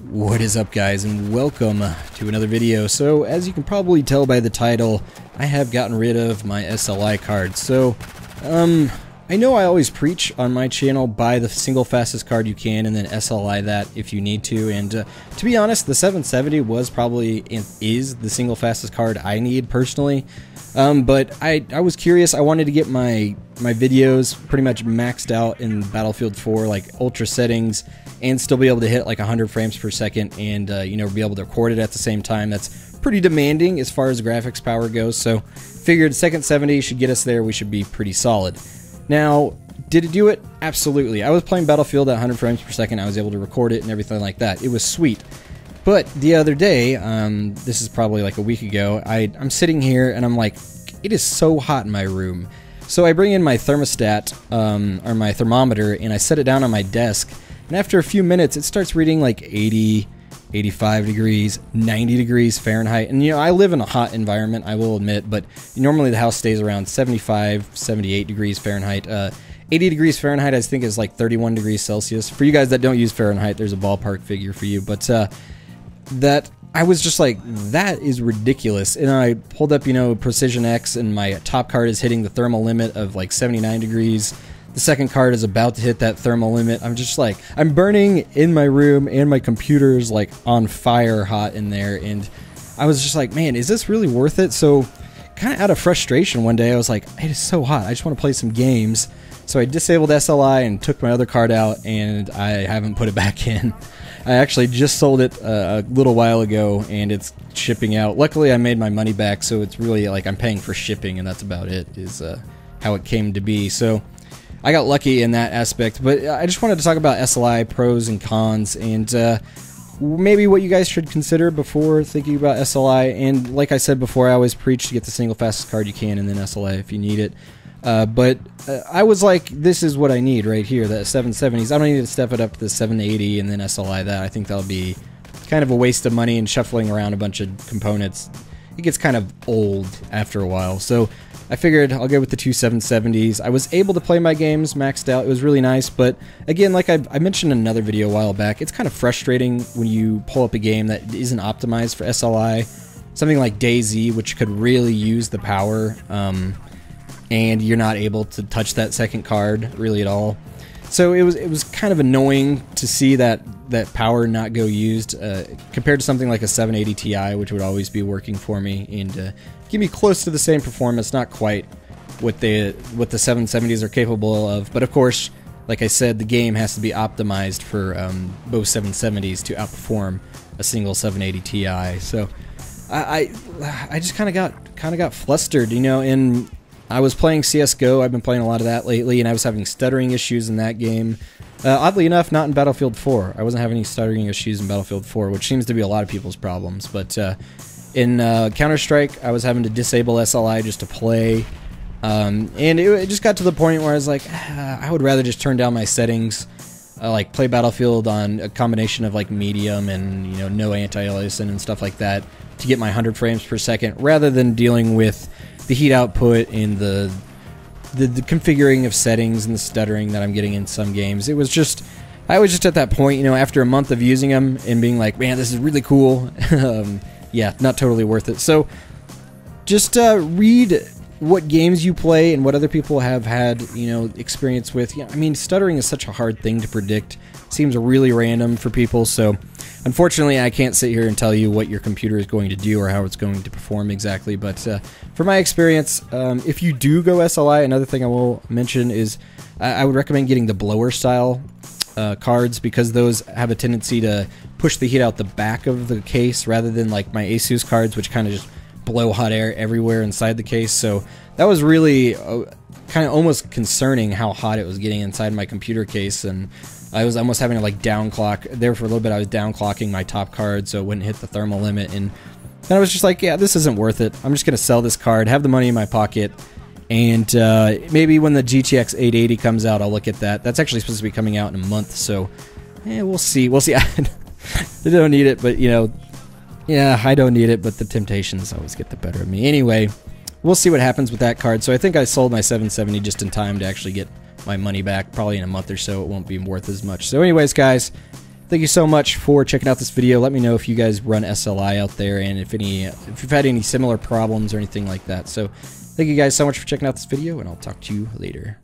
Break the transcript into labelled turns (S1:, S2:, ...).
S1: What is up, guys, and welcome to another video. So as you can probably tell by the title, I have gotten rid of my SLI card. So I know I always preach on my channel, buy the single fastest card you can and then SLI that if you need to. And to be honest, the 770 was probably and is the single fastest card I need personally. But I was curious. I wanted to get my videos pretty much maxed out in Battlefield 4, like ultra settings, and still be able to hit like 100 frames per second and you know, be able to record it at the same time. That's pretty demanding as far as graphics power goes. So figured second 70 should get us there. We should be pretty solid. Now, did it do it? Absolutely. I was playing Battlefield at 100 frames per second. I was able to record it and everything like that. It was sweet. But the other day, this is probably like a week ago, I'm sitting here and I'm like, it is so hot in my room. So I bring in my thermostat, or my thermometer, and I set it down on my desk. And after a few minutes, it starts reading like 80, 85 degrees, 90 degrees Fahrenheit. And you know, I live in a hot environment, I will admit, but normally the house stays around 75, 78 degrees Fahrenheit. 80 degrees Fahrenheit, I think, is like 31 degrees Celsius. For you guys that don't use Fahrenheit, there's a ballpark figure for you. But that, I was just like, that is ridiculous. And I pulled up, you know, Precision X, and my top card is hitting the thermal limit of like 79 degrees. The second card is about to hit that thermal limit. I'm just like, I'm burning in my room, and my computer is like on fire hot in there. And I was just like, man, is this really worth it? So kind of out of frustration one day, I was like, it is so hot. I just want to play some games. So I disabled SLI and took my other card out, and I haven't put it back in. I actually just sold it a little while ago, and it's shipping out. Luckily, I made my money back, so it's really like I'm paying for shipping, and that's about it, is how it came to be. So I got lucky in that aspect, but I just wanted to talk about SLI pros and cons, and maybe what you guys should consider before thinking about SLI. And like I said before, I always preach to get the single fastest card you can and then SLI if you need it. But I was like, this is what I need right here, the 770s. I don't need to step it up to the 780 and then SLI that. I think that'll be kind of a waste of money and shuffling around a bunch of components. It gets kind of old after a while. So I figured I'll go with the two 770s. I was able to play my games maxed out. It was really nice. But again, like I mentioned in another video a while back, it's kind of frustrating when you pull up a game that isn't optimized for SLI. Something like DayZ, which could really use the power, and you're not able to touch that second card really at all. So it was kind of annoying to see that power not go used compared to something like a 780 Ti, which would always be working for me and give me close to the same performance. Not quite what the 770s are capable of, but of course, like I said, the game has to be optimized for both 770s to outperform a single 780 Ti. So I just kind of got flustered, you know. And I was playing CSGO, I've been playing a lot of that lately, and I was having stuttering issues in that game. Oddly enough, not in Battlefield 4. I wasn't having any stuttering issues in Battlefield 4, which seems to be a lot of people's problems. But in Counter-Strike, I was having to disable SLI just to play. And it just got to the point where I was like, I would rather just turn down my settings, like play Battlefield on a combination of like medium and, you know, no anti-aliasing and stuff like that to get my 100 frames per second, rather than dealing with the heat output and the configuring of settings and the stuttering that I'm getting in some games. I was just at that point, you know, after a month of using them and being like, man, this is really cool. Yeah, not totally worth it. So just read what games you play and what other people have had, you know, experience with. Yeah, I mean, stuttering is such a hard thing to predict. It seems really random for people. So unfortunately, I can't sit here and tell you what your computer is going to do or how it's going to perform exactly. But from my experience, if you do go SLI, another thing I will mention is I would recommend getting the blower style cards, because those have a tendency to push the heat out the back of the case rather than like my Asus cards, which kind of just blow hot air everywhere inside the case. So that was really kind of almost concerning how hot it was getting inside my computer case, and I was almost having to like downclock there for a little bit. I was downclocking my top card so it wouldn't hit the thermal limit, and then I was just like, yeah, this isn't worth it. I'm just gonna sell this card, have the money in my pocket, and maybe when the GTX 880 comes out, I'll look at that. That's actually supposed to be coming out in a month, so we'll see. I don't need it, but you know, yeah, I don't need it, but the temptations always get the better of me. Anyway, we'll see what happens with that card. So I think I sold my 770 just in time to actually get my money back. Probably in a month or so, it won't be worth as much. So anyways, guys, thank you so much for checking out this video. Let me know if you guys run SLI out there and if you've had any similar problems or anything like that. So thank you guys so much for checking out this video, and I'll talk to you later.